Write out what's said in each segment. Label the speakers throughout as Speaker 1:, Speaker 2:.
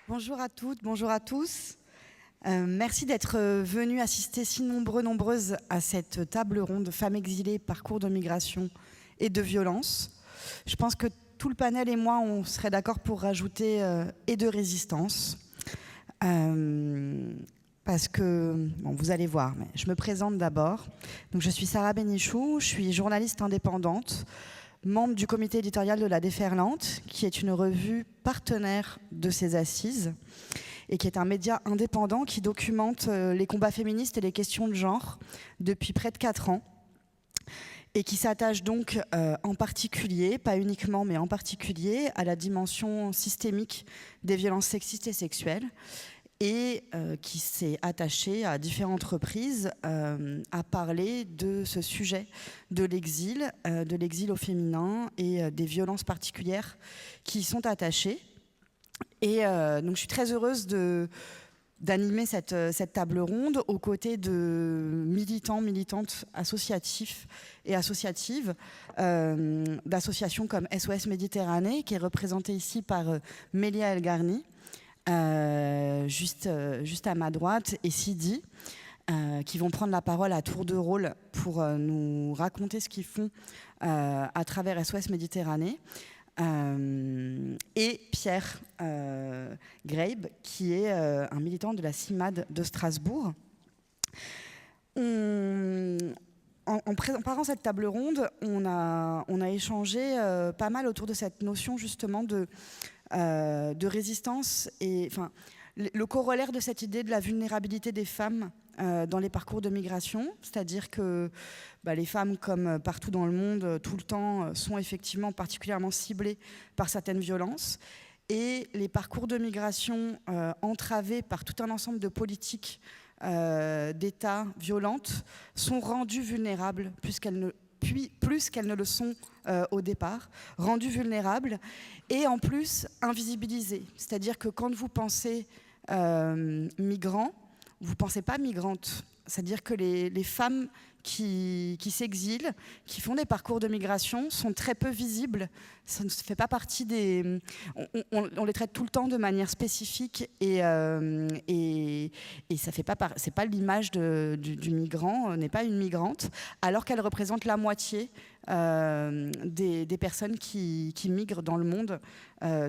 Speaker 1: Bonjour à toutes, bonjour à tous. Merci d'être venus assister si nombreuses à cette table ronde Femmes exilées, parcours de migration et de violence. Je pense que tout le panel et moi, on serait d'accord pour rajouter et de résistance. Parce que, bon, vous allez voir, mais je me présente d'abord. Donc, je suis Sarah Bénichou, je suis journaliste indépendante, membre du comité éditorial de La Déferlante, qui est une revue partenaire de ces assises et qui est un média indépendant qui documente les combats féministes et les questions de genre depuis près de 4 ans et qui s'attache donc en particulier, pas uniquement, mais en particulier à la dimension systémique des violences sexistes et sexuelles et qui s'est attaché à différentes reprises à parler de ce sujet de l'exil au féminin et des violences particulières qui y sont attachées. Et donc je suis très heureuse d'animer cette table ronde aux côtés de militants, militantes associatifs et associatives d'associations comme SOS Méditerranée, qui est représentée ici par Mélia Elgarni, juste à ma droite, et Sidi, qui vont prendre la parole à tour de rôle pour nous raconter ce qu'ils font à travers SOS Méditerranée. Et Pierre Graib, qui est un militant de la CIMAD de Strasbourg. En préparant cette table ronde, on a échangé pas mal autour de cette notion justement de résistance et le corollaire de cette idée de la vulnérabilité des femmes dans les parcours de migration, c'est-à-dire que les femmes, comme partout dans le monde, tout le temps, sont effectivement particulièrement ciblées par certaines violences. Et les parcours de migration entravés par tout un ensemble de politiques d'État violentes sont rendues vulnérables plus qu'elles ne le sont au départ, rendues vulnérables et en plus invisibilisées. C'est-à-dire que quand vous pensez migrants, vous ne pensez pas migrantes. C'est-à-dire que les femmes qui s'exilent, qui font des parcours de migration, sont très peu visibles. Ça ne fait pas partie des... On les traite tout le temps de manière spécifique et ça fait pas c'est pas l'image du migrant, n'est pas une migrante, alors qu'elle représente la moitié des personnes qui migrent dans le monde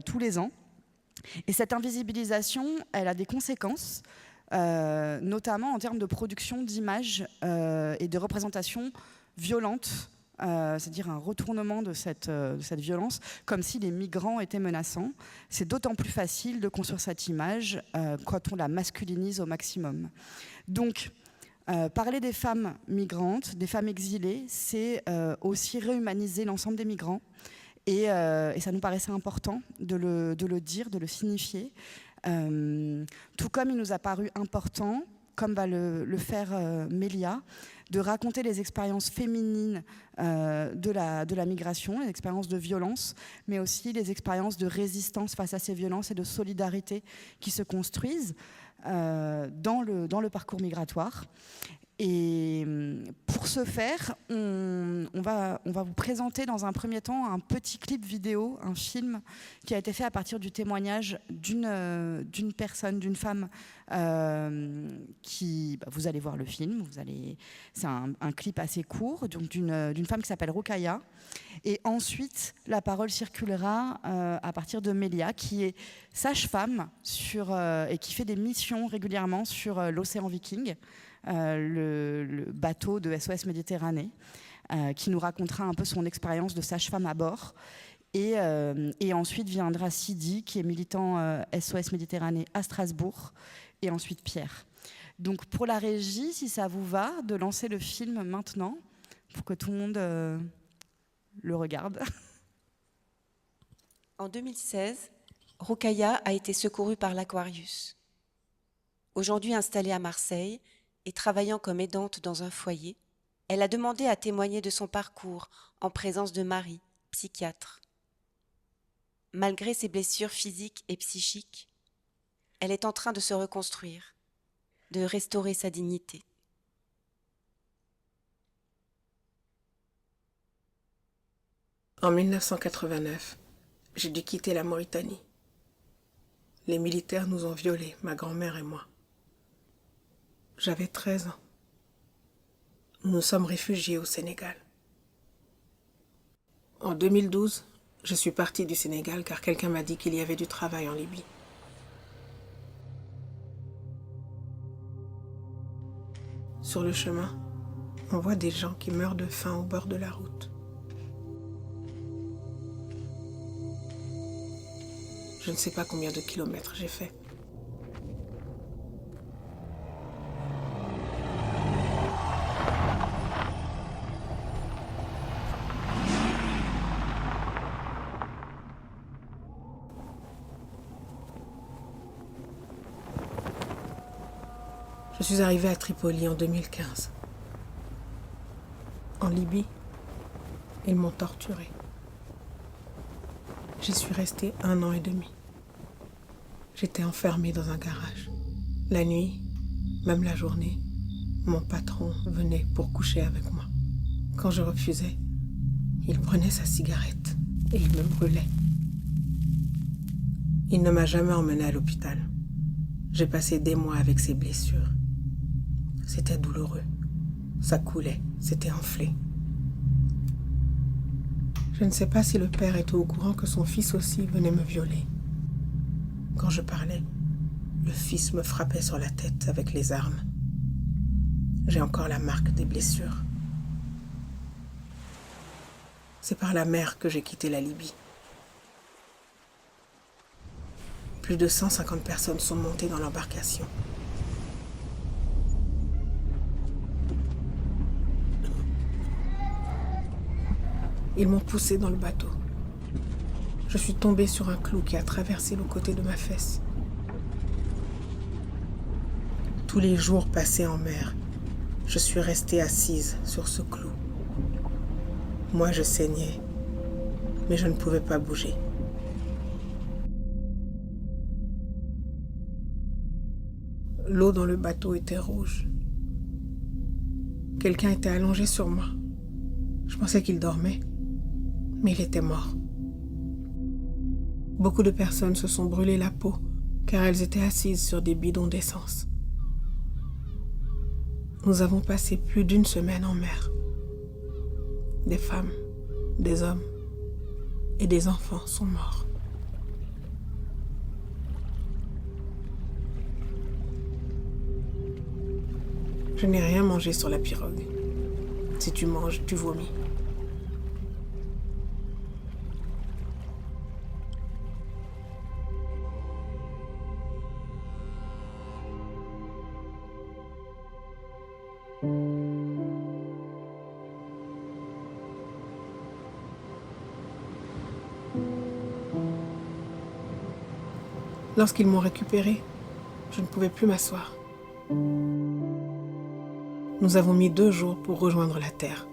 Speaker 1: tous les ans. Et cette invisibilisation, elle a des conséquences, notamment en termes de production d'images et de représentations violentes, c'est-à-dire un retournement de cette violence, comme si les migrants étaient menaçants. C'est d'autant plus facile de construire cette image quand on la masculinise au maximum. Donc, parler des femmes migrantes, des femmes exilées, c'est aussi réhumaniser l'ensemble des migrants. Et ça nous paraissait important de le dire, de le signifier. Tout comme il nous a paru important, comme va le faire Mélia, de raconter les expériences féminines de la migration, les expériences de violence, mais aussi les expériences de résistance face à ces violences et de solidarité qui se construisent dans le parcours migratoire. Et pour ce faire, on va vous présenter dans un premier temps un petit clip vidéo, un film qui a été fait à partir du témoignage d'une personne, d'une femme qui... vous allez voir le film, c'est un clip assez court, donc d'une femme qui s'appelle Rokhaya. Et ensuite, la parole circulera à partir de Mélia, qui est sage-femme et qui fait des missions régulièrement sur l'océan Viking, le bateau de SOS Méditerranée, qui nous racontera un peu son expérience de sage-femme à bord. Et ensuite viendra Sidi, qui est militant SOS Méditerranée à Strasbourg, et ensuite Pierre. Donc pour la régie, si ça vous va, de lancer le film maintenant, pour que tout le monde le regarde.
Speaker 2: En 2016, Rokhaya a été secourue par l'Aquarius. Aujourd'hui installée à Marseille et travaillant comme aidante dans un foyer, elle a demandé à témoigner de son parcours en présence de Marie, psychiatre. Malgré ses blessures physiques et psychiques, elle est en train de se reconstruire, de restaurer sa dignité.
Speaker 3: En 1989, j'ai dû quitter la Mauritanie. Les militaires nous ont violés, ma grand-mère et moi. J'avais 13 ans. Nous nous sommes réfugiés au Sénégal. En 2012, je suis partie du Sénégal car quelqu'un m'a dit qu'il y avait du travail en Libye. Sur le chemin, on voit des gens qui meurent de faim au bord de la route. Je ne sais pas combien de kilomètres j'ai fait. Je suis arrivée à Tripoli en 2015. En Libye, ils m'ont torturée. J'y suis restée 1 an et demi. J'étais enfermée dans un garage. La nuit, même la journée, mon patron venait pour coucher avec moi. Quand je refusais, il prenait sa cigarette et il me brûlait. Il ne m'a jamais emmenée à l'hôpital. J'ai passé des mois avec ces blessures. C'était douloureux. Ça coulait, c'était enflé. Je ne sais pas si le père était au courant que son fils aussi venait me violer. Quand je parlais, le fils me frappait sur la tête avec les armes. J'ai encore la marque des blessures. C'est par la mer que j'ai quitté la Libye. Plus de 150 personnes sont montées dans l'embarcation. Ils m'ont poussé dans le bateau. Je suis tombée sur un clou qui a traversé le côté de ma fesse. Tous les jours passés en mer, je suis restée assise sur ce clou. Moi, je saignais, mais je ne pouvais pas bouger. L'eau dans le bateau était rouge. Quelqu'un était allongé sur moi. Je pensais qu'il dormait, mais il était mort. Beaucoup de personnes se sont brûlées la peau car elles étaient assises sur des bidons d'essence. Nous avons passé plus d'1 semaine en mer. Des femmes, des hommes et des enfants sont morts. Je n'ai rien mangé sur la pirogue. Si tu manges, tu vomis. Lorsqu'ils m'ont récupérée, je ne pouvais plus m'asseoir. Nous avons mis 2 jours pour rejoindre la terre.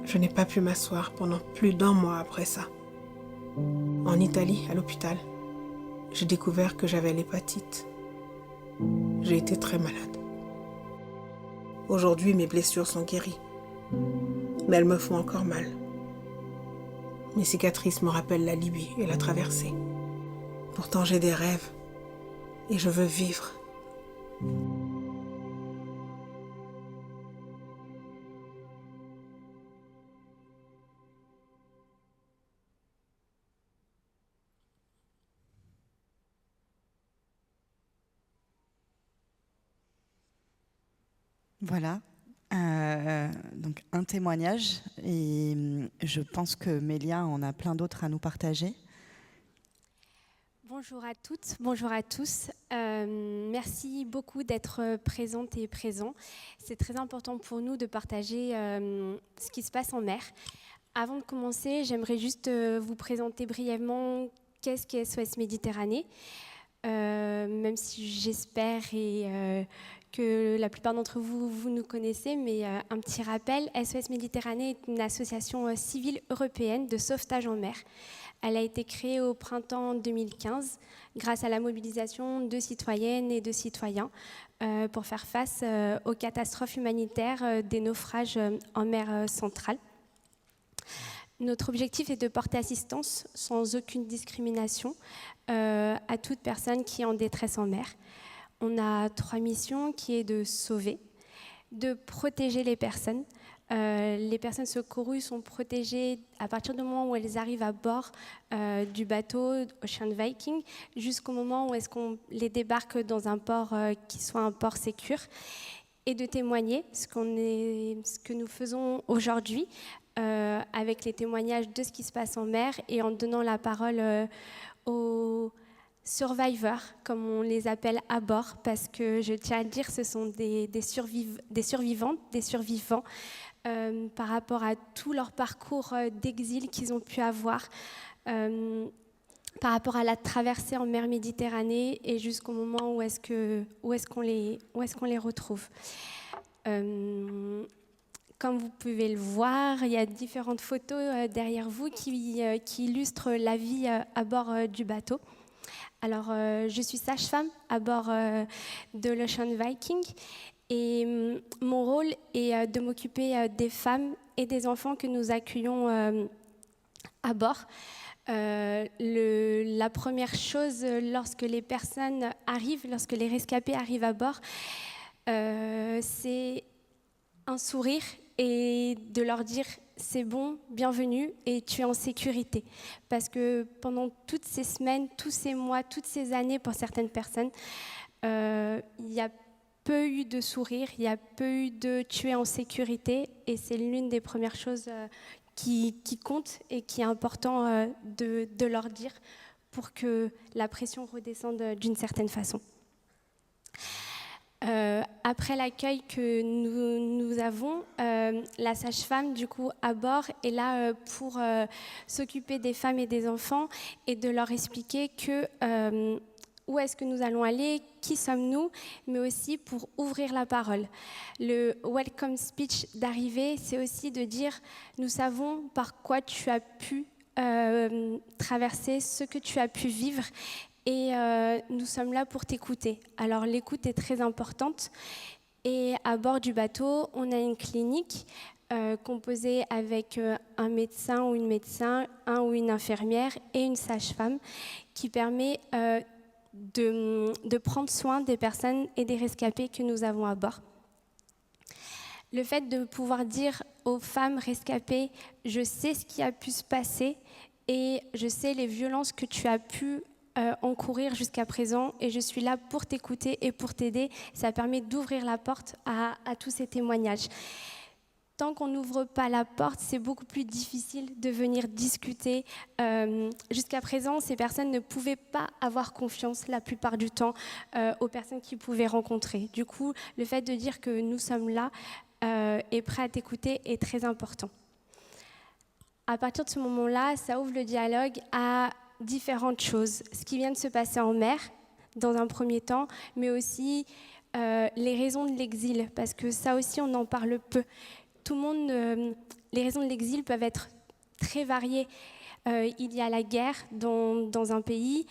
Speaker 3: Je n'ai pas pu m'asseoir pendant plus d'1 mois après ça. En Italie, à l'hôpital, j'ai découvert que j'avais l'hépatite. J'ai été très malade. Aujourd'hui, mes blessures sont guéries, mais elles me font encore mal. Mes cicatrices me rappellent la Libye et la traversée. Pourtant, j'ai des rêves et je veux vivre.
Speaker 1: Voilà, donc un témoignage et je pense que Mélia en a plein d'autres à nous partager.
Speaker 4: Bonjour à toutes, bonjour à tous. Merci beaucoup d'être présentes et présents. C'est très important pour nous de partager ce qui se passe en mer. Avant de commencer, j'aimerais juste vous présenter brièvement qu'est-ce qu'est SOS Méditerranée. Même si j'espère que la plupart d'entre vous nous connaissez, mais un petit rappel, SOS Méditerranée est une association civile européenne de sauvetage en mer. Elle a été créée au printemps 2015 grâce à la mobilisation de citoyennes et de citoyens pour faire face aux catastrophes humanitaires des naufrages en mer centrale. Notre objectif est de porter assistance sans aucune discrimination à toute personne qui est en détresse en mer. On a 3 missions qui est de sauver, de protéger les personnes. Les personnes secourues sont protégées à partir du moment où elles arrivent à bord du bateau Ocean Viking jusqu'au moment où est-ce qu'on les débarque dans un port qui soit un port sécure, et de témoigner ce que nous faisons aujourd'hui avec les témoignages de ce qui se passe en mer et en donnant la parole aux survivors, comme on les appelle à bord, parce que je tiens à le dire, ce sont des survivantes, des survivants par rapport à tout leur parcours d'exil qu'ils ont pu avoir, par rapport à la traversée en mer Méditerranée et jusqu'au moment où est-ce qu'on les retrouve. Comme vous pouvez le voir, il y a différentes photos derrière vous qui illustrent la vie à bord du bateau. Alors, je suis sage-femme à bord de l'Ocean Viking et mon rôle est de m'occuper des femmes et des enfants que nous accueillons à bord. La première chose, lorsque les personnes arrivent, lorsque les rescapés arrivent à bord, c'est un sourire et de leur dire c'est bon, bienvenue et tu es en sécurité. Parce que pendant toutes ces semaines, tous ces mois, toutes ces années pour certaines personnes, il y a peu eu de sourire, il y a peu eu de tu es en sécurité et c'est l'une des premières choses qui compte et qui est important de leur dire pour que la pression redescende d'une certaine façon. Après l'accueil que nous avons, la sage-femme du coup à bord est là pour s'occuper des femmes et des enfants et de leur expliquer que où est-ce que nous allons aller, qui sommes-nous, mais aussi pour ouvrir la parole. Le welcome speech d'arrivée, c'est aussi de dire nous savons par quoi tu as pu traverser, ce que tu as pu vivre. Et nous sommes là pour t'écouter. Alors l'écoute est très importante. Et à bord du bateau, on a une clinique composée avec un médecin ou une médecin, un ou une infirmière et une sage-femme qui permet de prendre soin des personnes et des rescapés que nous avons à bord. Le fait de pouvoir dire aux femmes rescapées, je sais ce qui a pu se passer et je sais les violences que tu as pu encourir jusqu'à présent et je suis là pour t'écouter et pour t'aider. Ça permet d'ouvrir la porte à tous ces témoignages. Tant qu'on n'ouvre pas la porte, c'est beaucoup plus difficile de venir discuter. Jusqu'à présent, ces personnes ne pouvaient pas avoir confiance la plupart du temps aux personnes qu'ils pouvaient rencontrer. Du coup, le fait de dire que nous sommes là et prêts à t'écouter est très important. À partir de ce moment-là, ça ouvre le dialogue à différentes choses. Ce qui vient de se passer en mer, dans un premier temps, mais aussi les raisons de l'exil, parce que ça aussi, on en parle peu. Tout le monde, les raisons de l'exil peuvent être très variées. Il y a la guerre dans un pays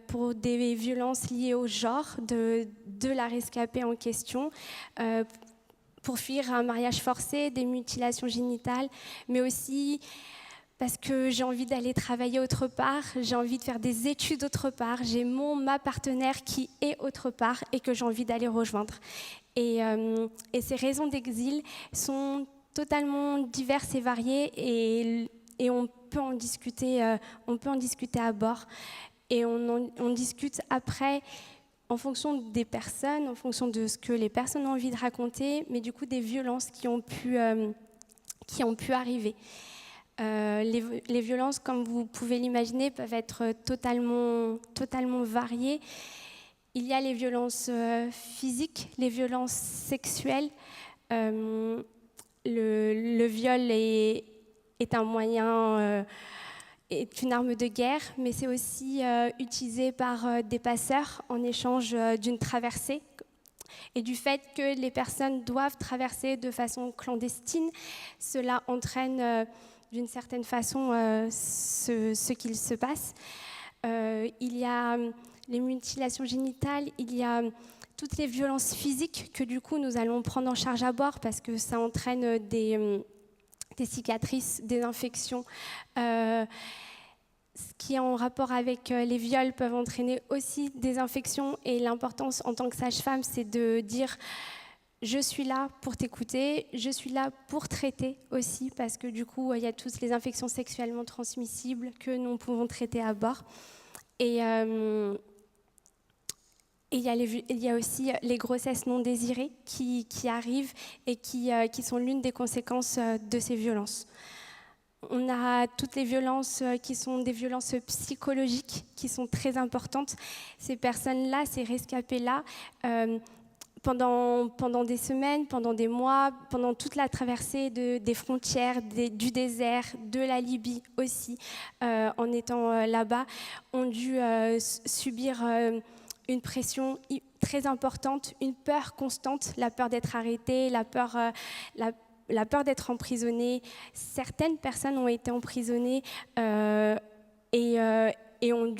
Speaker 4: pour des violences liées au genre de la rescapée en question, pour fuir un mariage forcé, des mutilations génitales, mais aussi parce que j'ai envie d'aller travailler autre part, j'ai envie de faire des études autre part, j'ai ma partenaire qui est autre part et que j'ai envie d'aller rejoindre. Et ces raisons d'exil sont totalement diverses et variées et on peut en discuter à bord. Et on discute après en fonction des personnes, en fonction de ce que les personnes ont envie de raconter, mais du coup des violences qui ont pu arriver. Les violences, comme vous pouvez l'imaginer, peuvent être totalement variées. Il y a les violences physiques, les violences sexuelles. Le viol est un moyen, est une arme de guerre, mais c'est aussi utilisé par des passeurs en échange d'une traversée. Et du fait que les personnes doivent traverser de façon clandestine, cela entraîne d'une certaine façon ce qu'il se passe. Il y a les mutilations génitales, il y a toutes les violences physiques que du coup nous allons prendre en charge à bord parce que ça entraîne des cicatrices, des infections. Ce qui est en rapport avec les viols peuvent entraîner aussi des infections. Et l'importance en tant que sage-femme, c'est de dire je suis là pour t'écouter, je suis là pour traiter aussi, parce que du coup, il y a toutes les infections sexuellement transmissibles que nous pouvons traiter à bord. Et il y a aussi les grossesses non désirées qui arrivent et qui sont l'une des conséquences de ces violences. On a toutes les violences qui sont des violences psychologiques qui sont très importantes. Ces personnes-là, ces rescapés-là, pendant des semaines, pendant des mois, pendant toute la traversée des frontières, du désert, de la Libye aussi, en étant là-bas, ont dû subir une pression très importante, une peur constante, la peur d'être arrêtée, la peur d'être emprisonnée. Certaines personnes ont été emprisonnées et ont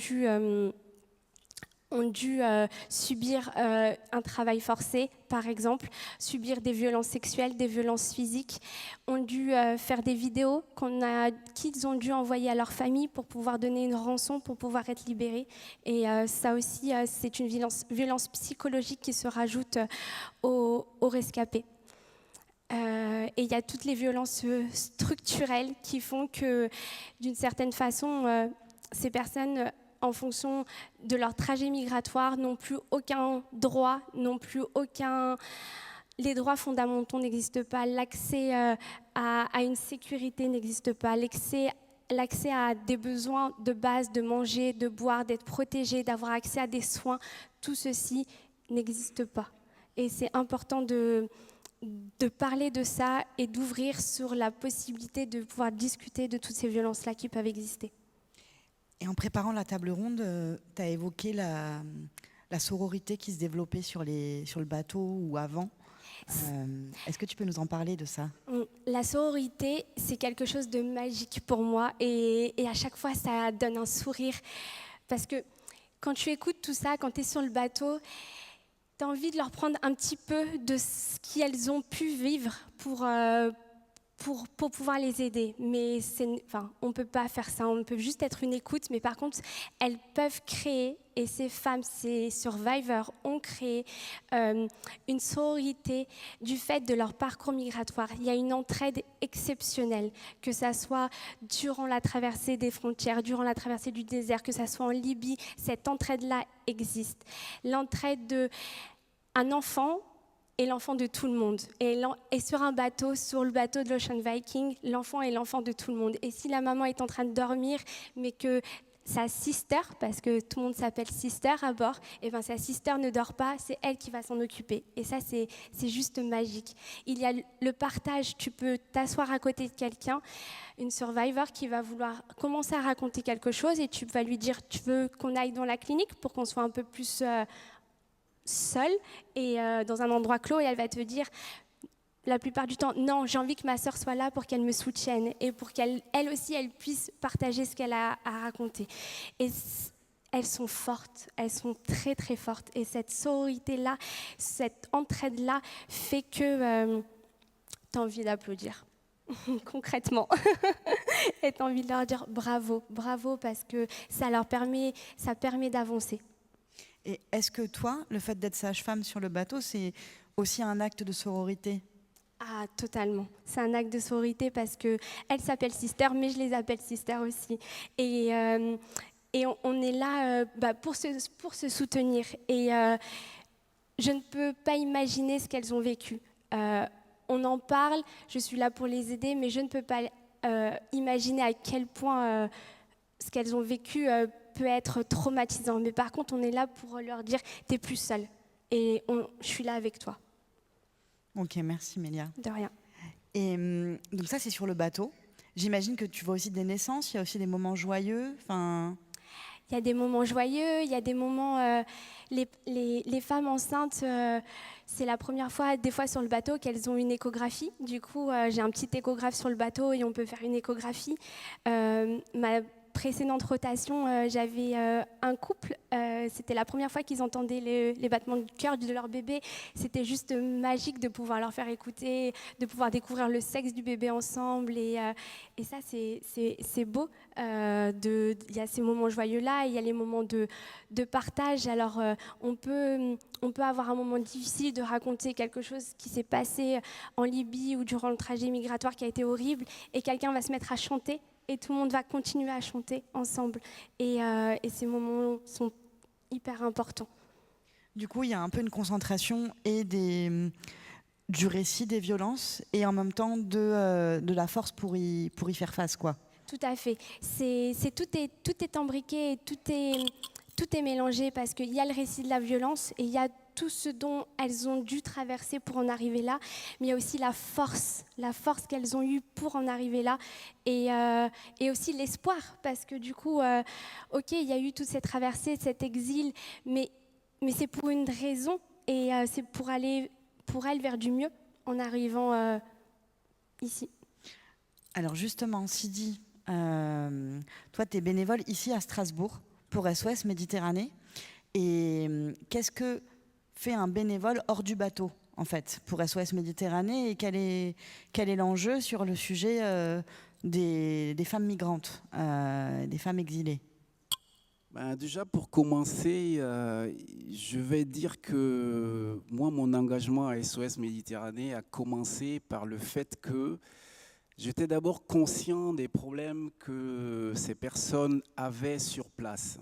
Speaker 4: dû subir un travail forcé, par exemple, subir des violences sexuelles, des violences physiques, ont dû faire des vidéos qu'ils ont dû envoyer à leur famille pour pouvoir donner une rançon, pour pouvoir être libérés. Et ça aussi, c'est une violence psychologique qui se rajoute aux rescapés. Et il y a toutes les violences structurelles qui font que, d'une certaine façon, ces personnes, en fonction de leur trajet migratoire, n'ont plus aucun droit, les droits fondamentaux n'existent pas, l'accès à une sécurité n'existe pas, l'accès à des besoins de base, de manger, de boire, d'être protégé, d'avoir accès à des soins, tout ceci n'existe pas. Et c'est important de parler de ça et d'ouvrir sur la possibilité de pouvoir discuter de toutes ces violences-là qui peuvent exister.
Speaker 1: Et en préparant la table ronde, tu as évoqué la sororité qui se développait sur le bateau ou avant. Est-ce que tu peux nous en parler de ça ?
Speaker 4: La sororité, c'est quelque chose de magique pour moi et à chaque fois, ça donne un sourire. Parce que quand tu écoutes tout ça, quand tu es sur le bateau, tu as envie de leur prendre un petit peu de ce qu'elles ont pu vivre pour pouvoir les aider. Mais on ne peut pas faire ça, on peut juste être une écoute. Mais par contre, elles peuvent créer, et ces femmes, ces survivors, ont créé une sororité du fait de leur parcours migratoire. Il y a une entraide exceptionnelle, que ça soit durant la traversée des frontières, durant la traversée du désert, que ça soit en Libye, cette entraide-là existe. L'entraide d'un enfant et l'enfant de tout le monde. Et sur un bateau, sur le bateau de l'Ocean Viking, l'enfant est l'enfant de tout le monde. Et si la maman est en train de dormir, mais que sa sister, parce que tout le monde s'appelle sister à bord, et ben sa sister ne dort pas, c'est elle qui va s'en occuper. Et ça, c'est juste magique. Il y a le partage, tu peux t'asseoir à côté de quelqu'un, une survivor qui va vouloir commencer à raconter quelque chose, et tu vas lui dire, tu veux qu'on aille dans la clinique pour qu'on soit un peu plus seule et dans un endroit clos, et elle va te dire la plupart du temps, non, j'ai envie que ma sœur soit là pour qu'elle me soutienne et pour qu'elle aussi, elle puisse partager ce qu'elle a à raconter. Et elles sont fortes, elles sont très très fortes. Et cette sororité-là, cette entraide-là fait que tu as envie d'applaudir, concrètement. Et tu as envie de leur dire bravo, bravo, parce que ça permet d'avancer.
Speaker 1: Et est-ce que toi, le fait d'être sage-femme sur le bateau, c'est aussi un acte de sororité ?
Speaker 4: Ah, totalement. C'est un acte de sororité parce qu'elles s'appellent sister, mais je les appelle sister aussi. Et on est là pour se soutenir. Et je ne peux pas imaginer ce qu'elles ont vécu. On en parle, je suis là pour les aider, mais je ne peux pas imaginer à quel point ce qu'elles ont vécu peut être traumatisant. Mais par contre, on est là pour leur dire « t'es plus seule et je suis là avec toi ».
Speaker 1: Ok, merci Mélia.
Speaker 4: De rien.
Speaker 1: Et donc ça, c'est sur le bateau. J'imagine que tu vois aussi des naissances, il y a aussi des moments joyeux. Il
Speaker 4: y a des moments joyeux, il y a des moments... les femmes enceintes, c'est la première fois, des fois sur le bateau, qu'elles ont une échographie. Du coup, j'ai un petit échographe sur le bateau et on peut faire une échographie. Ma précédente rotation, j'avais un couple. C'était la première fois qu'ils entendaient les battements de cœur de leur bébé. C'était juste magique de pouvoir leur faire écouter, de pouvoir découvrir le sexe du bébé ensemble. Et ça, c'est beau. Il y a ces moments joyeux-là, il y a les moments de partage. Alors, on peut avoir un moment difficile de raconter quelque chose qui s'est passé en Libye ou durant le trajet migratoire qui a été horrible, et quelqu'un va se mettre à chanter et tout le monde va continuer à chanter ensemble. Et ces moments sont hyper importants.
Speaker 1: Du coup, il y a un peu une concentration et du récit des violences et en même temps de la force pour y faire face, quoi.
Speaker 4: Tout à fait. Tout est imbriqué et tout est mélangé parce qu'il y a le récit de la violence et il y a tout ce dont elles ont dû traverser pour en arriver là, mais il y a aussi la force qu'elles ont eue pour en arriver là, et aussi l'espoir, parce que du coup, ok, il y a eu toute cette traversée, cet exil, mais c'est pour une raison, et c'est pour aller pour elles vers du mieux en arrivant ici.
Speaker 1: Alors justement, Sidi, toi, tu es bénévole ici à Strasbourg pour SOS Méditerranée, et qu'est-ce que fait un bénévole hors du bateau, en fait, pour SOS Méditerranée, et quel est l'enjeu sur le sujet des femmes migrantes, des femmes exilées?
Speaker 5: Déjà, pour commencer, je vais dire que moi, mon engagement à SOS Méditerranée a commencé par le fait que j'étais d'abord conscient des problèmes que ces personnes avaient sur place.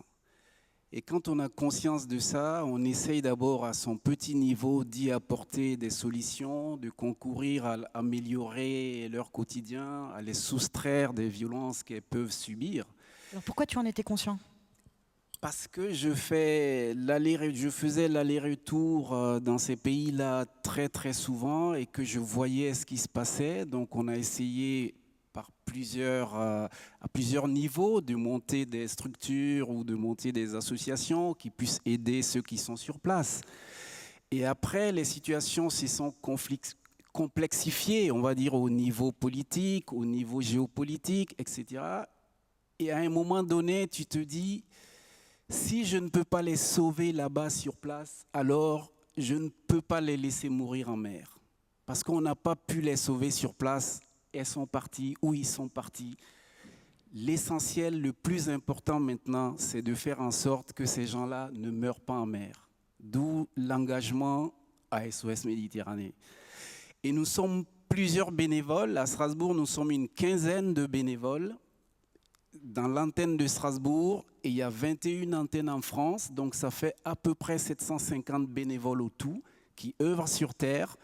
Speaker 5: Et quand on a conscience de ça, on essaye d'abord à son petit niveau d'y apporter des solutions, de concourir à améliorer leur quotidien, à les soustraire des violences qu'elles peuvent subir.
Speaker 1: Alors pourquoi tu en étais conscient ?
Speaker 5: Parce que je faisais l'aller-retour dans ces pays-là très très souvent et que je voyais ce qui se passait. Donc on a essayé à plusieurs niveaux de monter des structures ou de monter des associations qui puissent aider ceux qui sont sur place. Et après, les situations se sont complexifiées, on va dire, au niveau politique, au niveau géopolitique, etc. Et à un moment donné, tu te dis, si je ne peux pas les sauver là-bas sur place, alors je ne peux pas les laisser mourir en mer. Parce qu'on n'a pas pu les sauver sur place. Elles sont parties, ou ils sont partis. L'essentiel, le plus important maintenant, c'est de faire en sorte que ces gens-là ne meurent pas en mer. D'où l'engagement à SOS Méditerranée. Et nous sommes plusieurs bénévoles. À Strasbourg, nous sommes une quinzaine de bénévoles. Dans l'antenne de Strasbourg, et il y a 21 antennes en France, donc ça fait à peu près 750 bénévoles au tout qui œuvrent sur Terre.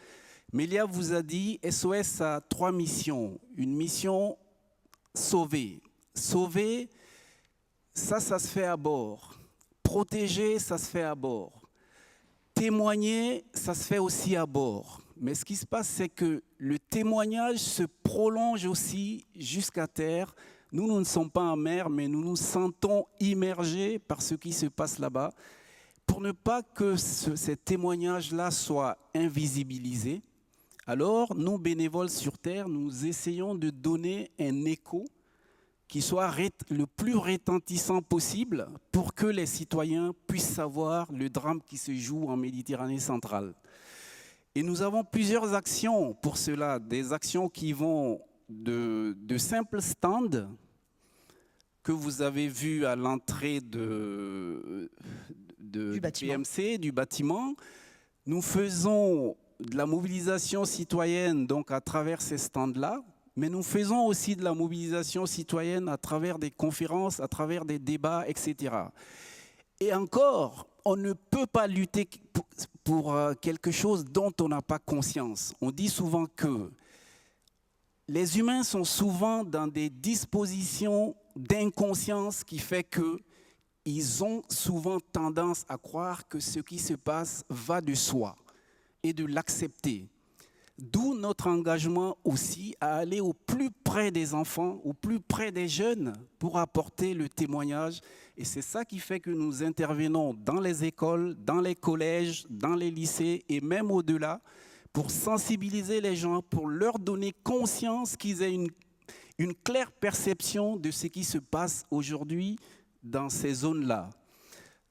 Speaker 5: Mélia vous a dit, SOS a 3 missions. Une mission, sauver. Sauver, ça se fait à bord. Protéger, ça se fait à bord. Témoigner, ça se fait aussi à bord. Mais ce qui se passe, c'est que le témoignage se prolonge aussi jusqu'à terre. Nous ne sommes pas en mer, mais nous nous sentons immergés par ce qui se passe là-bas. Pour ne pas que ces témoignages-là soient invisibilisés, alors, nous, bénévoles sur Terre, nous essayons de donner un écho qui soit le plus retentissant possible pour que les citoyens puissent savoir le drame qui se joue en Méditerranée centrale. Et nous avons plusieurs actions pour cela, des actions qui vont de simples stands que vous avez vus à l'entrée du PMC, du bâtiment. Nous faisons de la mobilisation citoyenne donc à travers ces stands-là, mais nous faisons aussi de la mobilisation citoyenne à travers des conférences, à travers des débats, etc. Et encore, on ne peut pas lutter pour quelque chose dont on n'a pas conscience. On dit souvent que les humains sont souvent dans des dispositions d'inconscience qui fait qu'ils ont souvent tendance à croire que ce qui se passe va de soi et de l'accepter. D'où notre engagement aussi à aller au plus près des enfants, au plus près des jeunes pour apporter le témoignage. Et c'est ça qui fait que nous intervenons dans les écoles, dans les collèges, dans les lycées et même au-delà pour sensibiliser les gens, pour leur donner conscience qu'ils aient une claire perception de ce qui se passe aujourd'hui dans ces zones-là.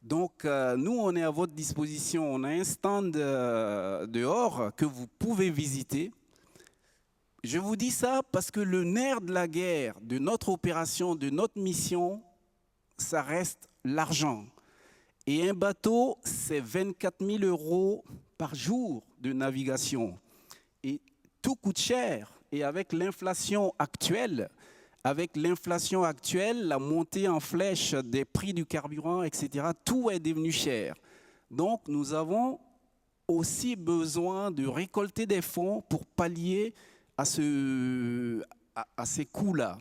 Speaker 5: Donc, nous, on est à votre disposition. On a un stand dehors que vous pouvez visiter. Je vous dis ça parce que le nerf de la guerre, de notre opération, de notre mission, ça reste l'argent. Et un bateau, c'est 24 000 € par jour de navigation. Et tout coûte cher. Et avec l'inflation actuelle, la montée en flèche des prix du carburant, etc., tout est devenu cher. Donc, nous avons aussi besoin de récolter des fonds pour pallier à ces coûts-là.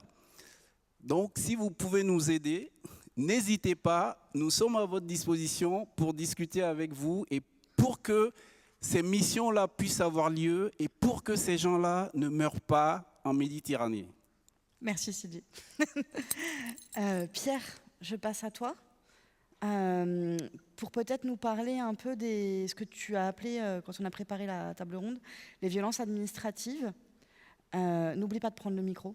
Speaker 5: Donc, si vous pouvez nous aider, n'hésitez pas, nous sommes à votre disposition pour discuter avec vous et pour que ces missions-là puissent avoir lieu et pour que ces gens-là ne meurent pas en Méditerranée.
Speaker 1: Merci Sylvie. Pierre, je passe à toi pour peut-être nous parler un peu de ce que tu as appelé, quand on a préparé la table ronde, les violences administratives. N'oublie pas de prendre le micro.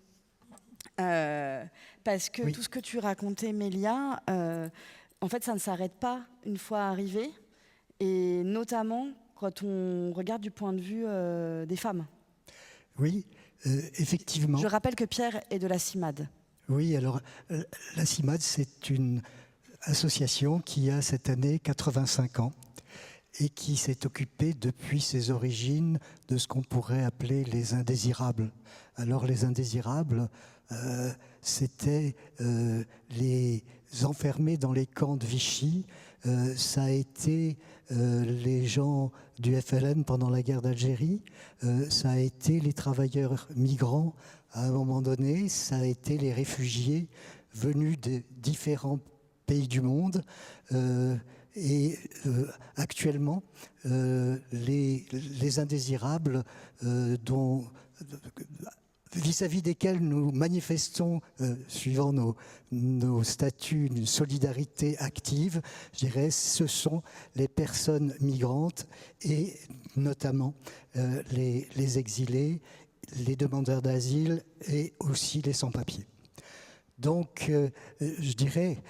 Speaker 1: Parce que oui, tout ce que tu racontais, Mélia, en fait, ça ne s'arrête pas une fois arrivé, et notamment quand on regarde du point de vue des femmes.
Speaker 6: Oui, effectivement.
Speaker 1: Je rappelle que Pierre est de la CIMAD.
Speaker 6: Oui, alors la CIMAD, c'est une association qui a cette année 85 ans et qui s'est occupée depuis ses origines de ce qu'on pourrait appeler les indésirables. Alors les indésirables, c'était les enfermés dans les camps de Vichy, ça a été les gens du FLN pendant la guerre d'Algérie, ça a été les travailleurs migrants à un moment donné, ça a été les réfugiés venus de différents pays du monde, et actuellement les indésirables dont vis-à-vis desquels nous manifestons, suivant nos statuts, une solidarité active, je dirais, ce sont les personnes migrantes et notamment les exilés, les demandeurs d'asile et aussi les sans-papiers. Donc, je dirais,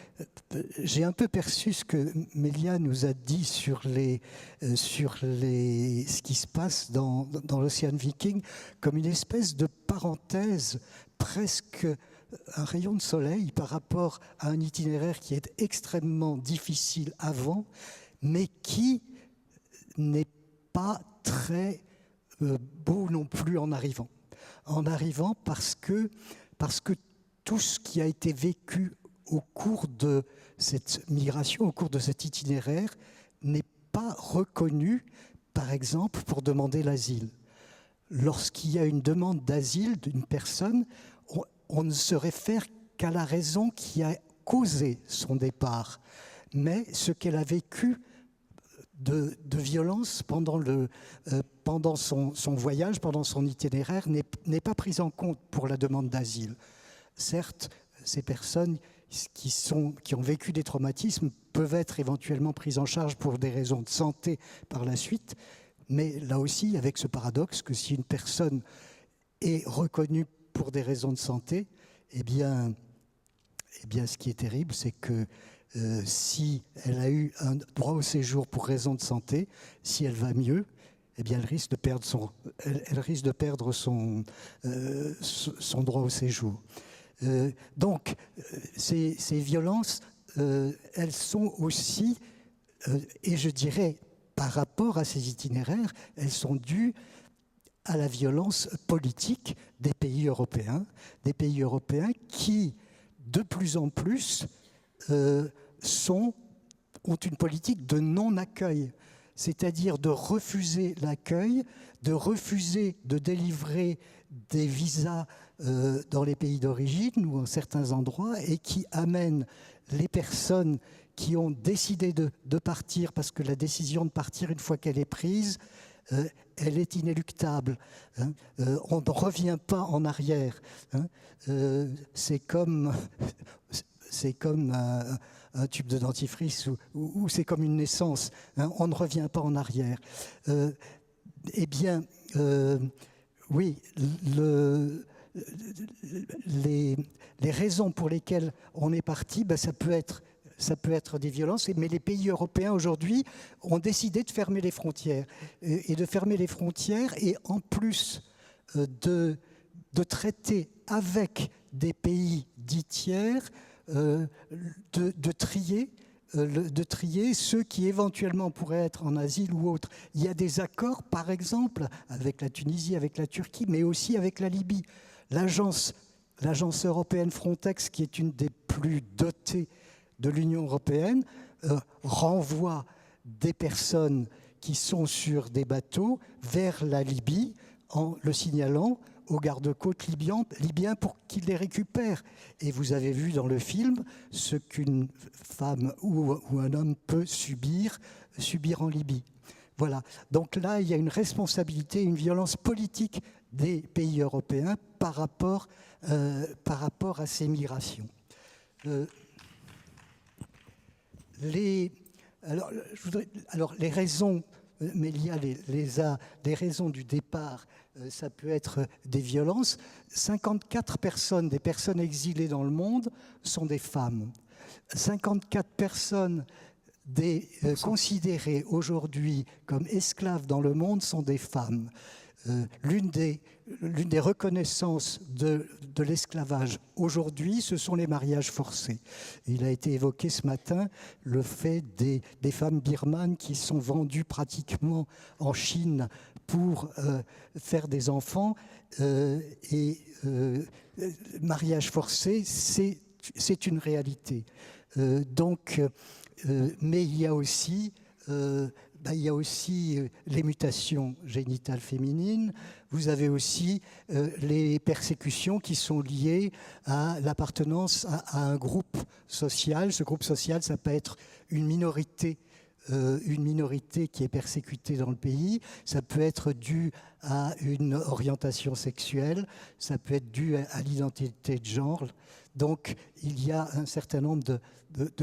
Speaker 6: j'ai un peu perçu ce que Mélia nous a dit sur ce qui se passe dans l'Océan Viking comme une espèce de parenthèse, presque un rayon de soleil par rapport à un itinéraire qui est extrêmement difficile avant, mais qui n'est pas très beau non plus en arrivant. En arrivant parce que tout ce qui a été vécu au cours de cette migration, au cours de cet itinéraire, n'est pas reconnu, par exemple, pour demander l'asile. Lorsqu'il y a une demande d'asile d'une personne, on ne se réfère qu'à la raison qui a causé son départ. Mais ce qu'elle a vécu de violence pendant son voyage, pendant son itinéraire, n'est pas pris en compte pour la demande d'asile. Certes, ces personnes qui ont vécu des traumatismes peuvent être éventuellement prises en charge pour des raisons de santé par la suite, mais là aussi, avec ce paradoxe que si une personne est reconnue pour des raisons de santé, eh bien ce qui est terrible, c'est que si elle a eu un droit au séjour pour raison de santé, si elle va mieux, eh bien elle risque de perdre son droit au séjour. Donc, ces violences, elles sont aussi, et je dirais, par rapport à ces itinéraires, elles sont dues à la violence politique des pays européens qui, de plus en plus, ont une politique de non-accueil, c'est-à-dire de refuser l'accueil, de refuser de délivrer des visas dans les pays d'origine ou en certains endroits, et qui amènent les personnes qui ont décidé de partir, parce que la décision de partir, une fois qu'elle est prise, elle est inéluctable. On ne revient pas en arrière. C'est comme un tube de dentifrice ou c'est comme une naissance. On ne revient pas en arrière. Eh bien, oui, les raisons pour lesquelles on est parti, ça peut être des violences, mais les pays européens aujourd'hui ont décidé de fermer les frontières. Et de fermer les frontières, et en plus de traiter avec des pays dits tiers, de trier ceux qui éventuellement pourraient être en asile ou autre. Il y a des accords, par exemple, avec la Tunisie, avec la Turquie, mais aussi avec la Libye. L'agence européenne Frontex, qui est une des plus dotées de l'Union européenne, renvoie des personnes qui sont sur des bateaux vers la Libye en le signalant aux gardes-côtes libyens pour qu'ils les récupèrent. Et vous avez vu dans le film ce qu'une femme ou un homme peut subir en Libye. Voilà. Donc là, il y a une responsabilité, une violence politique des pays européens par rapport à ces migrations. Les raisons, Mélia les raisons du départ, ça peut être des violences. 54 personnes, des personnes exilées dans le monde, sont des femmes. 54 personnes considérées aujourd'hui comme esclaves dans le monde sont des femmes. L'une des reconnaissances de l'esclavage aujourd'hui, ce sont les mariages forcés. Il a été évoqué ce matin le fait des femmes birmanes qui sont vendues pratiquement en Chine pour faire des enfants. Mariage forcé, c'est une réalité. Mais il y a aussi les mutations génitales féminines. Vous avez aussi les persécutions qui sont liées à l'appartenance à un groupe social. Ce groupe social, ça peut être une minorité qui est persécutée dans le pays. Ça peut être dû à une orientation sexuelle. Ça peut être dû à l'identité de genre. Donc, il y a un certain nombre de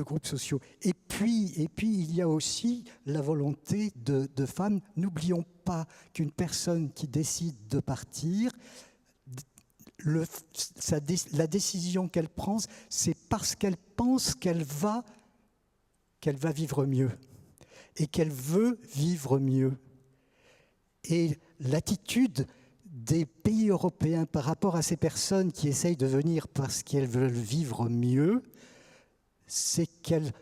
Speaker 6: groupes sociaux. Et puis, il y a aussi la volonté de femmes. N'oublions pas qu'une personne qui décide de partir, la décision qu'elle prend, c'est parce qu'elle pense qu'elle va vivre mieux et qu'elle veut vivre mieux. Et l'attitude des pays européens par rapport à ces personnes qui essayent de venir parce qu'elles veulent vivre mieux, c'est qu'elles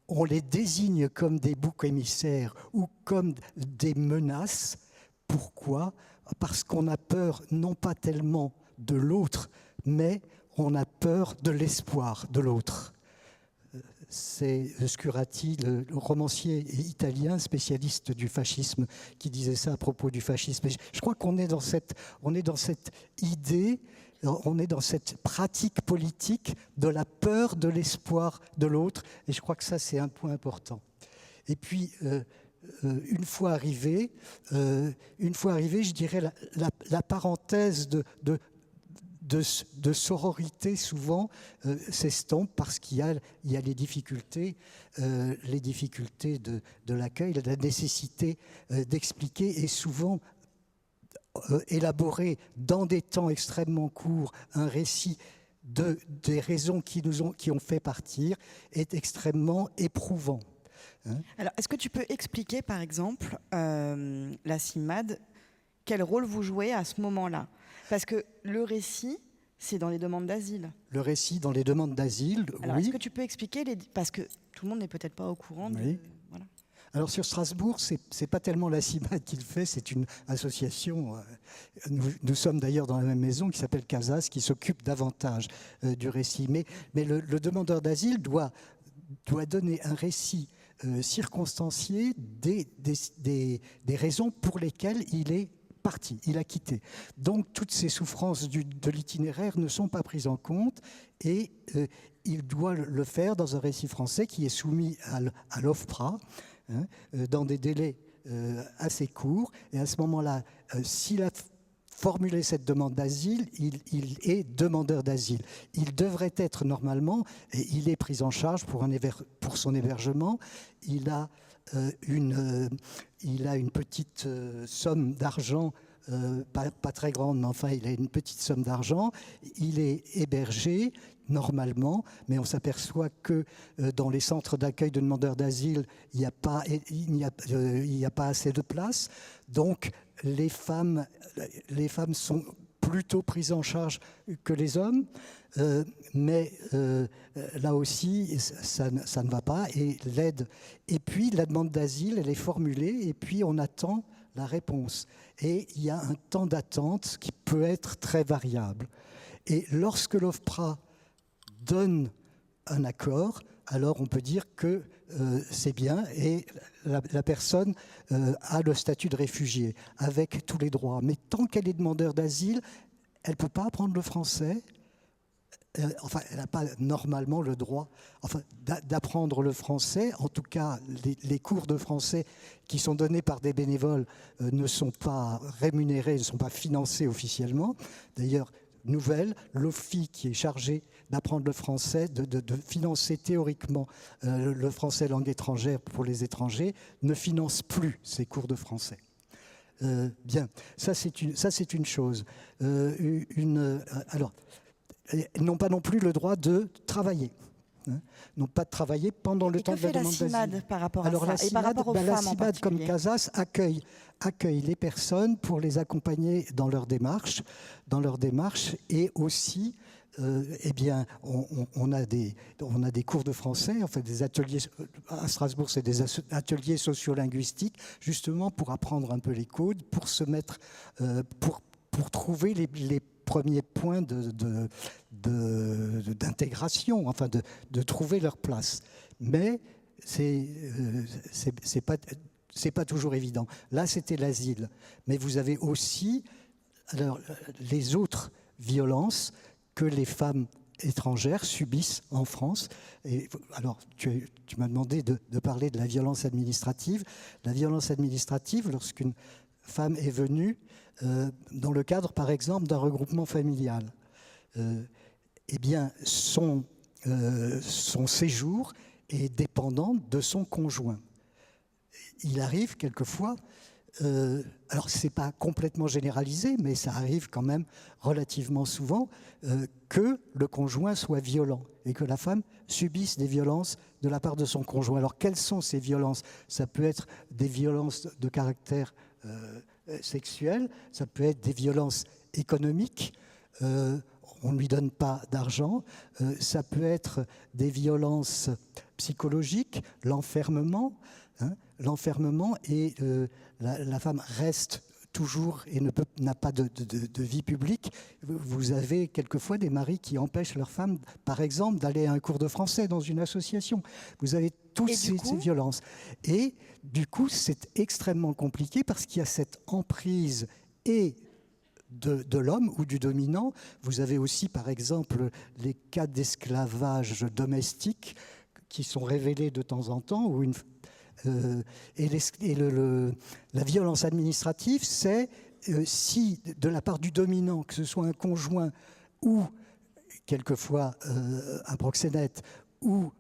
Speaker 6: on les désigne comme des boucs émissaires ou comme des menaces. Pourquoi ? Parce qu'on a peur non pas tellement de l'autre, mais on a peur de l'espoir de l'autre. C'est Scurati, le romancier italien spécialiste du fascisme, qui disait ça à propos du fascisme. Je crois qu'on est dans cette idée, on est dans cette pratique politique de la peur de l'espoir de l'autre, et je crois que ça, c'est un point important. Et puis, une fois arrivé, je dirais la parenthèse de sororité souvent s'estompe parce qu'il y a les difficultés de l'accueil, la nécessité d'expliquer et souvent élaborer dans des temps extrêmement courts un récit des raisons qui ont fait partir est extrêmement éprouvant.
Speaker 1: Alors, est-ce que tu peux expliquer, par exemple, la CIMAD, quel rôle vous jouez à ce moment-là ? Parce que le récit, c'est dans les demandes d'asile.
Speaker 6: Le récit dans les demandes d'asile,
Speaker 1: alors,
Speaker 6: oui.
Speaker 1: Est-ce que tu peux expliquer parce que tout le monde n'est peut-être pas au courant de...
Speaker 6: Oui.
Speaker 1: Voilà.
Speaker 6: Alors sur Strasbourg, c'est pas tellement la CIMAD qui le fait, c'est une association. Nous sommes d'ailleurs dans la même maison qui s'appelle Casas, qui s'occupe davantage du récit. Mais le demandeur d'asile doit donner un récit circonstancié des raisons pour lesquelles il est parti, il a quitté. Donc toutes ces souffrances de l'itinéraire ne sont pas prises en compte et il doit le faire dans un récit français qui est soumis à l'OFPRA, dans des délais assez courts. Et à ce moment-là, s'il a formulé cette demande d'asile, il est demandeur d'asile. Il devrait être normalement, et il est pris en charge pour son hébergement, il a une petite somme d'argent pas très grande, mais enfin il a une petite somme d'argent, il est hébergé normalement, mais on s'aperçoit que dans les centres d'accueil de demandeurs d'asile, il n'y a pas assez de place. Donc les femmes sont plutôt prises en charge que les hommes, mais là aussi, ça ne va pas. Et l'aide, et puis la demande d'asile, elle est formulée, et puis on attend la réponse. Et il y a un temps d'attente qui peut être très variable. Et lorsque l'OFPRA donne un accord, alors on peut dire que c'est bien et la personne a le statut de réfugié avec tous les droits. Mais tant qu'elle est demandeur d'asile, elle ne peut pas apprendre le français. Enfin, elle n'a pas normalement le droit d'apprendre le français. En tout cas, les cours de français qui sont donnés par des bénévoles ne sont pas rémunérés, ne sont pas financés officiellement. D'ailleurs, nouvelle, l'OFI qui est chargé d'apprendre le français, de financer théoriquement le français langue étrangère pour les étrangers, ne finance plus ces cours de français. Bien, ça c'est une chose. Alors, ils n'ont pas non plus le droit de travailler. Non pas de travailler pendant le temps de la demande d'asile.
Speaker 1: Que fait la CIMAD par rapport à ça?
Speaker 6: La CIMAD,
Speaker 1: et par rapport aux femmes
Speaker 6: la
Speaker 1: en
Speaker 6: CIMAD
Speaker 1: particulier
Speaker 6: comme CASAS accueille les personnes pour les accompagner dans leur démarche et aussi, eh bien, on a des cours de français, en fait, des ateliers à Strasbourg, c'est des ateliers sociolinguistiques, justement pour apprendre un peu les codes, pour se mettre, pour trouver les premiers points d'intégration, enfin de trouver leur place. Mais c'est pas toujours évident. Là, c'était l'asile. Mais vous avez aussi alors, les autres violences que les femmes étrangères subissent en France. Et alors, tu m'as demandé de parler de la violence administrative. La violence administrative, lorsqu'une femme est venue dans le cadre, par exemple, d'un regroupement familial, eh bien, son séjour est dépendant de son conjoint. Il arrive quelquefois, alors ce n'est pas complètement généralisé, mais ça arrive quand même relativement souvent, que le conjoint soit violent et que la femme subisse des violences de la part de son conjoint. Alors quelles sont ces violences? Ça peut être des violences de caractère sexuel, ça peut être des violences économiques, on ne lui donne pas d'argent, ça peut être des violences psychologiques, l'enfermement, et la femme reste toujours et n'a pas de vie publique. Vous avez quelquefois des maris qui empêchent leurs femmes, par exemple, d'aller à un cours de français dans une association. Vous avez toutes ces violences. Et du coup, c'est extrêmement compliqué parce qu'il y a cette emprise et de l'homme ou du dominant. Vous avez aussi, par exemple, les cas d'esclavage domestique qui sont révélés de temps en temps, où la violence administrative, c'est si de la part du dominant, que ce soit un conjoint ou quelquefois un proxénète ou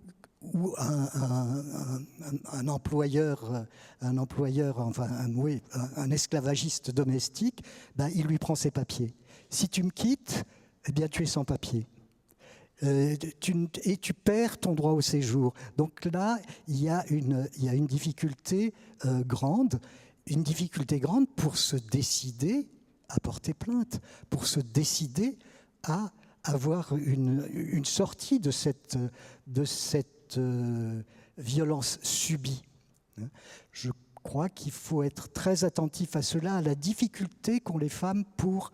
Speaker 6: un employeur, enfin un esclavagiste domestique, ben, il lui prend ses papiers. Si tu me quittes, eh bien tu es sans papier. Et tu perds ton droit au séjour. Donc là, il y a une difficulté grande pour se décider à porter plainte, pour se décider à avoir une sortie de cette violence subie. Je crois qu'il faut être très attentif à cela, à la difficulté qu'ont les femmes pour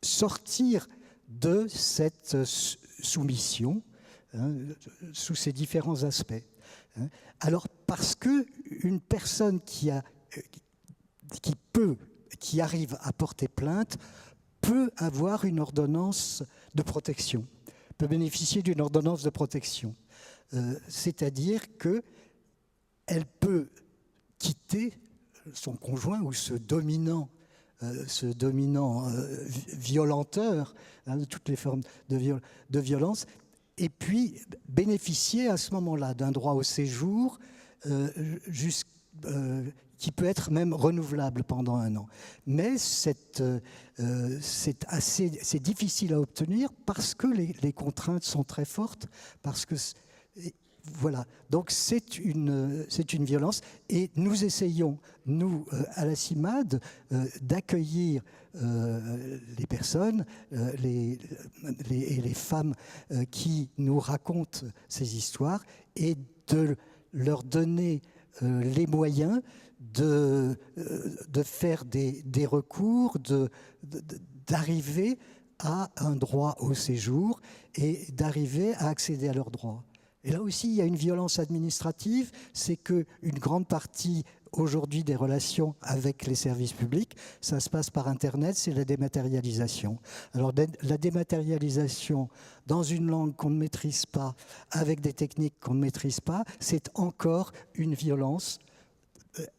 Speaker 6: sortir de cette soumission, sous ses différents aspects. Alors, parce qu'une personne qui arrive à porter plainte peut avoir une ordonnance de protection, peut bénéficier d'une ordonnance de protection. C'est-à-dire qu'elle peut quitter son conjoint ou ce dominant violenteur, de toutes les formes de violence, et puis bénéficier à ce moment-là d'un droit au séjour qui peut être même renouvelable pendant 1 an. Mais c'est difficile à obtenir parce que les contraintes sont très fortes, parce que voilà, donc c'est une violence et nous essayons, nous, à la CIMAD, d'accueillir les personnes et les femmes qui nous racontent ces histoires et de leur donner les moyens de faire des recours, d'arriver à un droit au séjour et d'arriver à accéder à leurs droits. Et là aussi, il y a une violence administrative, c'est qu'une grande partie aujourd'hui des relations avec les services publics, ça se passe par Internet, c'est la dématérialisation. Alors la dématérialisation dans une langue qu'on ne maîtrise pas, avec des techniques qu'on ne maîtrise pas, c'est encore une violence.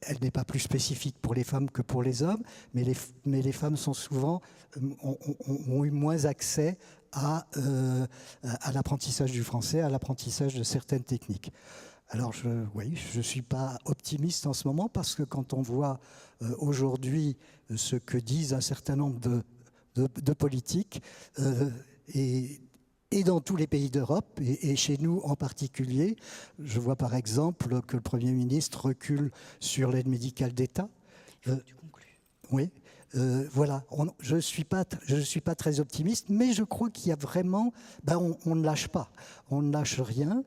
Speaker 6: Elle n'est pas plus spécifique pour les femmes que pour les hommes, mais les femmes sont souvent, ont eu moins accès à l'apprentissage du français, à l'apprentissage de certaines techniques. Alors, je ne suis pas optimiste en ce moment parce que quand on voit aujourd'hui ce que disent un certain nombre de politiques et dans tous les pays d'Europe, et chez nous en particulier, je vois par exemple que le Premier ministre recule sur l'aide médicale d'État.
Speaker 1: Tu conclus.
Speaker 6: Oui. Voilà, je ne suis pas très optimiste, mais je crois qu'il y a vraiment, on ne lâche pas, on ne lâche rien.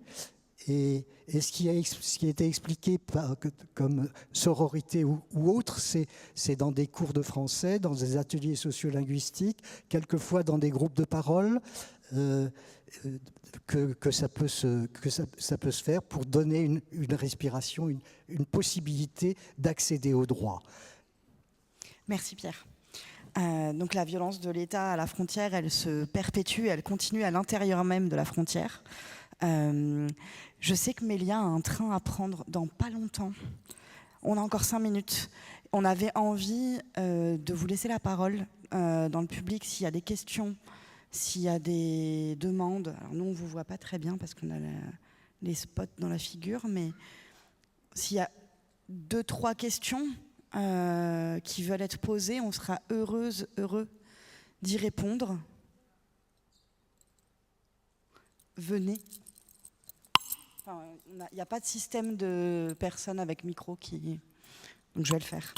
Speaker 6: Et ce qui a été expliqué comme sororité ou autre, c'est dans des cours de français, dans des ateliers sociolinguistiques, quelquefois dans des groupes de parole, que ça peut se faire pour donner une respiration, une possibilité d'accéder aux droits.
Speaker 1: Merci Pierre. Donc la violence de l'État à la frontière, elle se perpétue, elle continue à l'intérieur même de la frontière. Je sais que Mélia a un train à prendre dans pas longtemps. On a encore 5 minutes. On avait envie de vous laisser la parole dans le public s'il y a des questions, s'il y a des demandes. Alors nous, on ne vous voit pas très bien parce qu'on a les spots dans la figure, mais s'il y a 2-3 questions qui veulent être posées, on sera heureux d'y répondre. Venez. Il n'y a pas de système de personnes avec micro qui... Donc je vais le faire.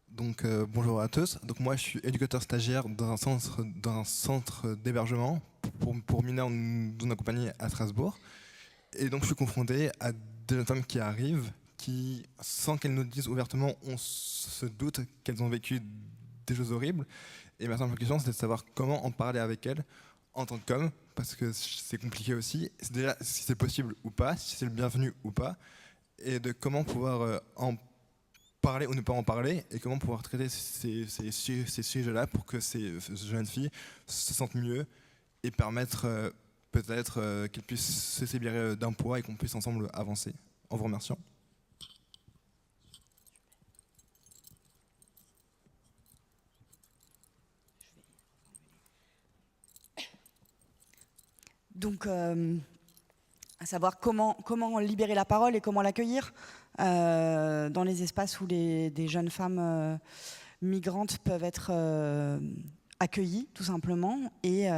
Speaker 7: Donc bonjour à tous. Donc moi je suis éducateur stagiaire dans un centre d'hébergement pour mineurs non accompagnés à Strasbourg. Et donc je suis confronté à des jeunes femmes qui arrivent, qui, sans qu'elles nous disent ouvertement, on se doute qu'elles ont vécu des choses horribles. Et ma simple question, c'est de savoir comment en parler avec elles en tant qu'homme, parce que c'est compliqué aussi. C'est déjà si c'est possible ou pas, si c'est le bienvenu ou pas, et de comment pouvoir en parler ou ne pas en parler, et comment pouvoir traiter ces sujets-là pour que ces jeunes filles se sentent mieux et permettre peut-être qu'elles puissent se libérer d'un poids et qu'on puisse ensemble avancer. En vous remerciant.
Speaker 1: Donc, à savoir comment libérer la parole et comment l'accueillir dans les espaces où des jeunes femmes migrantes peuvent être accueillies, tout simplement. Et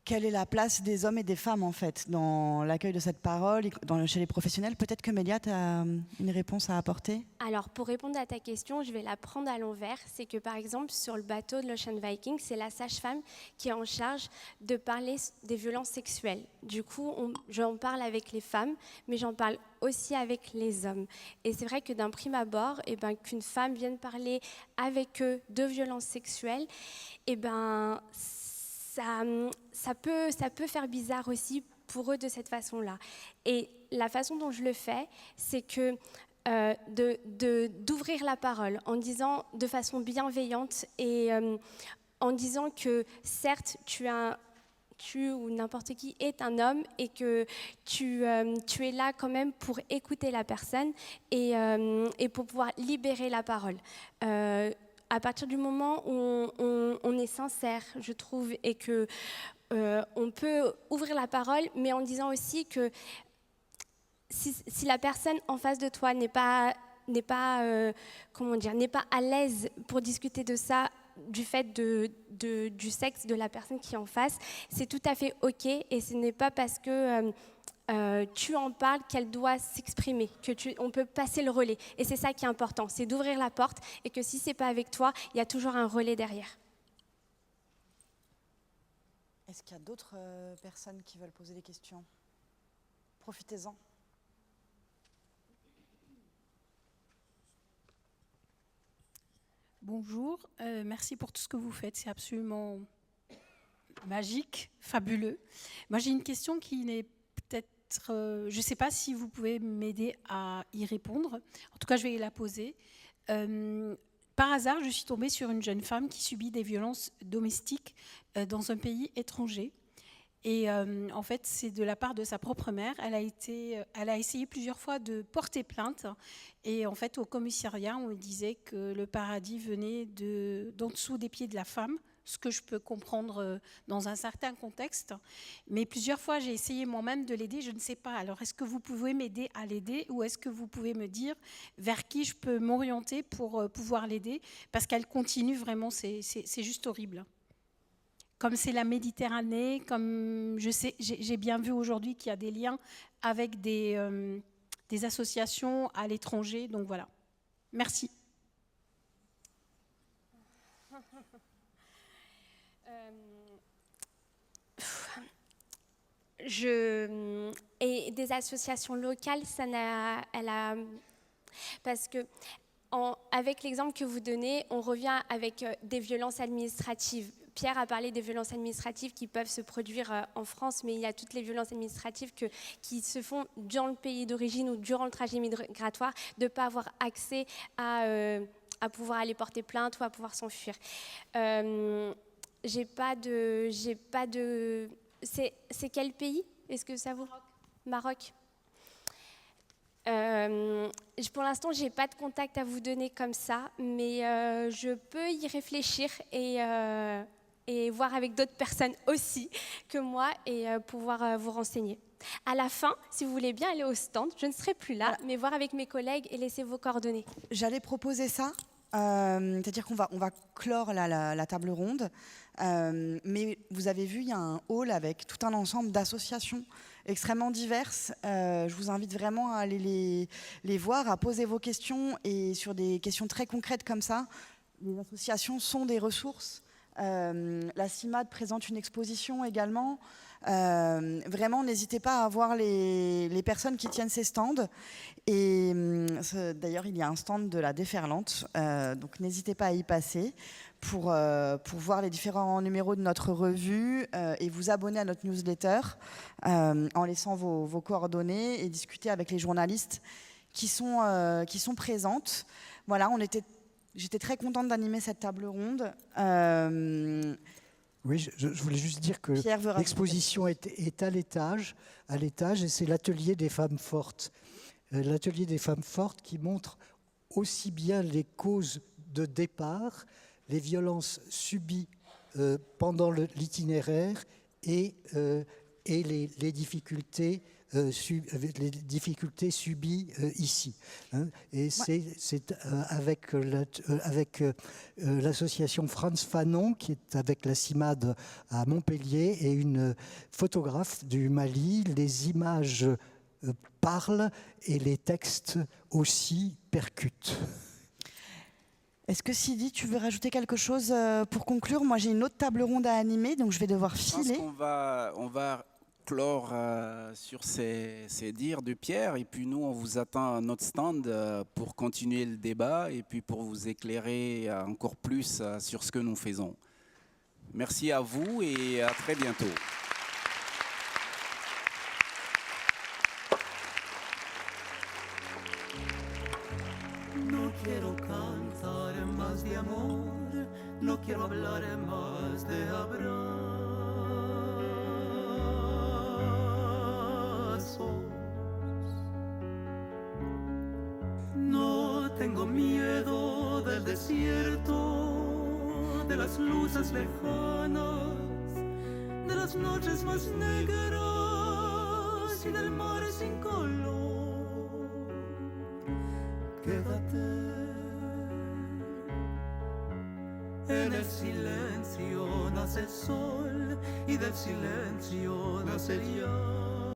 Speaker 1: quelle est la place des hommes et des femmes, en fait, dans l'accueil de cette parole chez les professionnels? Peut-être que Mélia, tu as une réponse à apporter?
Speaker 4: Alors, pour répondre à ta question, je vais la prendre à l'envers. C'est que, par exemple, sur le bateau de l'Ocean Viking, c'est la sage-femme qui est en charge de parler des violences sexuelles. Du coup, j'en parle avec les femmes, mais j'en parle aussi avec les hommes. Et c'est vrai que d'un prime abord, qu'une femme vienne parler avec eux de violences sexuelles, ça peut faire bizarre aussi pour eux de cette façon-là. Et la façon dont je le fais, c'est que d'ouvrir la parole en disant de façon bienveillante et en disant que certes, tu ou n'importe qui est un homme et que tu es là quand même pour écouter la personne et pour pouvoir libérer la parole. à partir du moment où on est sincère, je trouve, et que on peut ouvrir la parole, mais en disant aussi que si la personne en face de toi n'est pas à l'aise pour discuter de ça, du fait du sexe de la personne qui est en face, c'est tout à fait OK, et ce n'est pas parce que tu en parles qu'elle doit s'exprimer, on peut passer le relais. Et c'est ça qui est important, c'est d'ouvrir la porte, et que si c'est pas avec toi, il y a toujours un relais derrière.
Speaker 1: Est-ce qu'il y a d'autres personnes qui veulent poser des questions? Profitez-en.
Speaker 8: Bonjour, merci pour tout ce que vous faites, c'est absolument magique, fabuleux. Moi j'ai une question qui n'est peut-être, je ne sais pas si vous pouvez m'aider à y répondre, en tout cas je vais la poser. Par hasard, je suis tombée sur une jeune femme qui subit des violences domestiques dans un pays étranger. Et en fait, c'est de la part de sa propre mère. Elle a essayé plusieurs fois de porter plainte. Et en fait, au commissariat, on disait que le paradis venait d'en dessous des pieds de la femme, ce que je peux comprendre dans un certain contexte. Mais plusieurs fois, j'ai essayé moi-même de l'aider. Je ne sais pas. Alors, est-ce que vous pouvez m'aider à l'aider, ou est-ce que vous pouvez me dire vers qui je peux m'orienter pour pouvoir l'aider? Parce qu'elle continue vraiment, c'est juste horrible. Comme c'est la Méditerranée, comme je sais, j'ai bien vu aujourd'hui qu'il y a des liens avec des associations à l'étranger. Donc voilà. Merci.
Speaker 4: Et des associations locales, parce que avec l'exemple que vous donnez, on revient avec des violences administratives. Pierre a parlé des violences administratives qui peuvent se produire en France, mais il y a toutes les violences administratives qui se font dans le pays d'origine ou durant le trajet migratoire, de ne pas avoir accès à pouvoir aller porter plainte ou à pouvoir s'enfuir. C'est quel pays? Est-ce que ça vous... Maroc. Pour l'instant, je n'ai pas de contact à vous donner comme ça, mais je peux y réfléchir et voir avec d'autres personnes aussi que moi et pouvoir vous renseigner. À la fin, si vous voulez bien aller au stand, je ne serai plus là, voilà, mais voir avec mes collègues et laisser vos coordonnées.
Speaker 1: J'allais proposer ça, c'est-à-dire qu'on va clore la table ronde, mais vous avez vu, il y a un hall avec tout un ensemble d'associations extrêmement diverses. Je vous invite vraiment à aller les voir, à poser vos questions, et sur des questions très concrètes comme ça, les associations sont des ressources. La CIMAD présente une exposition également. Vraiment, n'hésitez pas à voir les personnes qui tiennent ces stands. Et d'ailleurs, il y a un stand de la Déferlante, donc n'hésitez pas à y passer pour voir les différents numéros de notre revue et vous abonner à notre newsletter en laissant vos coordonnées et discuter avec les journalistes qui sont présentes. Voilà, j'étais très contente d'animer cette table ronde.
Speaker 6: Oui, je voulais juste dire que l'exposition est à l'étage, et c'est l'atelier des femmes fortes. L'atelier des femmes fortes qui montre aussi bien les causes de départ, les violences subies pendant l'itinéraire et les difficultés subies ici. Et c'est avec l'association Frantz Fanon, qui est avec la CIMAD à Montpellier, et une photographe du Mali. Les images parlent et les textes aussi percutent.
Speaker 1: Est-ce que Sidi, tu veux rajouter quelque chose pour conclure? Moi, j'ai une autre table ronde à animer, donc je vais devoir filer.
Speaker 5: Je pense qu'on va clore sur ces dires de Pierre, et puis nous, on vous attend à notre stand pour continuer le débat et puis pour vous éclairer encore plus sur ce que nous faisons. Merci à vous et à très bientôt.
Speaker 9: No quiero cantar más de amor, no quiero hablar más de abrazos. No tengo miedo del desierto, de las luces lejanas, de las noches más negras y del mar sin color. Quédate en el silencio, nace el sol y del silencio nace el llanto.